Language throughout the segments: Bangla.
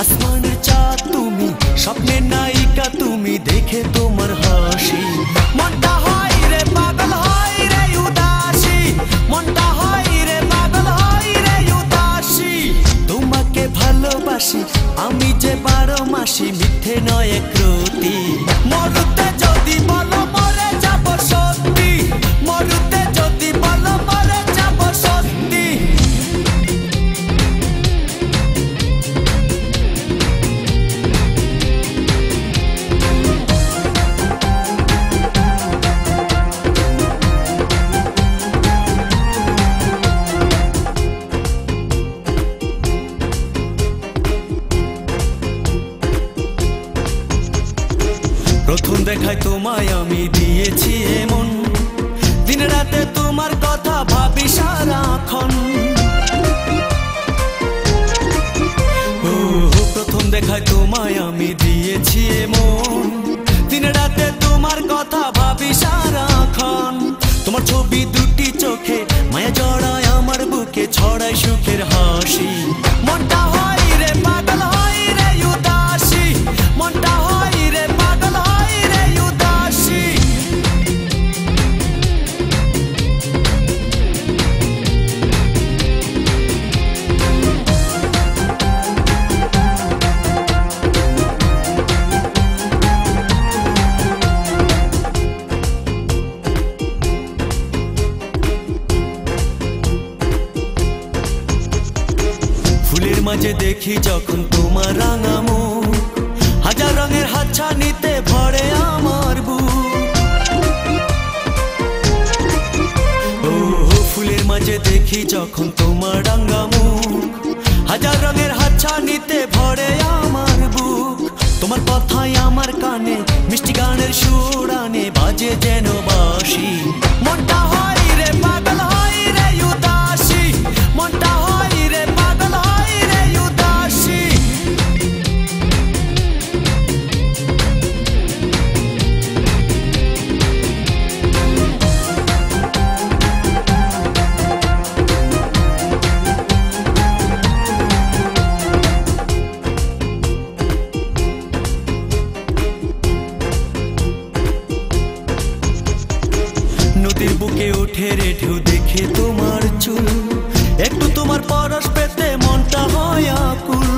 আসমানের চাঁদ তুমি, স্বপ্নের নায়িকা তুমি, দেখে তোমার হাসি মনটা হয় রে পাগল হয় রে উদাসী, মনটা হয় রে পাগল হয় রে উদাসী। তোমাকে ভালোবাসি আমি যে 12 মাসি, মিথ্যে নয় একরতি। মরুতে যদি বলো মরে যাব সত্যি, মরুতে যদি বলো মরে যাব সত্যি। প্রথম দেখায় তোমায় আমি দিয়েছি এমন, দিন রাতে তোমার কথা ভাবি সারাক্ষণ। প্রথম দেখায় তোমায় আমি দিয়েছি এমন, দিন রাতে তোমার কথা ভাবি সারাক্ষণ। তোমার ছবি দুটি চোখে মায়া জড়ায় আমার বুকে, ছড়ায় সুখের হাসি। মনটা হয় রে পাগল হয় রে উদাসী, মনটা হয় রে পাগল হয় রে উদাসী। ফুলের মাঝে দেখি যখন তোমার রাঙা মুখ, হাজার রঙের হাতছানিতে ভরে আমার বুক। ফুলের মাঝে দেখি যখন তোমার রাঙা মুখ, হাজার রঙের হাতছানিতে ভরে আমার বুক। তোমার কথাই আমার কানে মিষ্টি গানের সুর আনে, বাজে যেন বাঁশি। মনটা হয় রে পাগল হয় রে উদাসী, মনটা হয় রে পাগল হয় রে উদাসী। নদীর বুকে ওঠে রে ঢেউ, দেখে তোমার চুল, একটু তোমার পরশ পেতে মনটা হয় আকুল।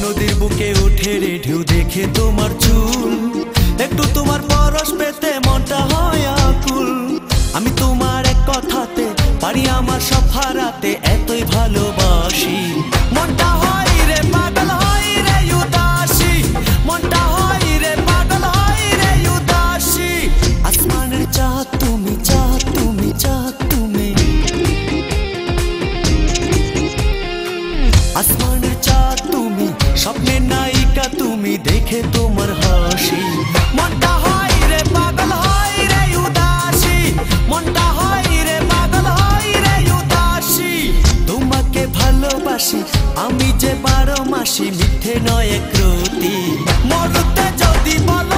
নদীর বুকে ওঠে রে ঢেউ, দেখে তোমার চুল, একটু তোমার পরশ পেতে মনটা হয় আকুল। আমি তোমার এক কথাতে পারি আমার সব হারাতে, এতই ভালোবাসি। মনটা হয় রে পাগল হয় রে উদাসী, মনটা হয় রে পাগল হয় রে উদাসী। আসমানের চাঁদ তুমি, চাঁদ তুমি, চাঁদ তুমি, আসমানের চাঁদ তুমি, স্বপ্নের নায়িকা তুমি, দেখে তোমার হাসি। মনটা হয় রে পাগল হয় রে উদাসী, মনটা হয় রে পাগল হয় রে উদাসী। তোমাকে ভালোবাসি আমি যে 12 মাসি, মিথ্যে নয় একরতি। মরুতে যদি বলো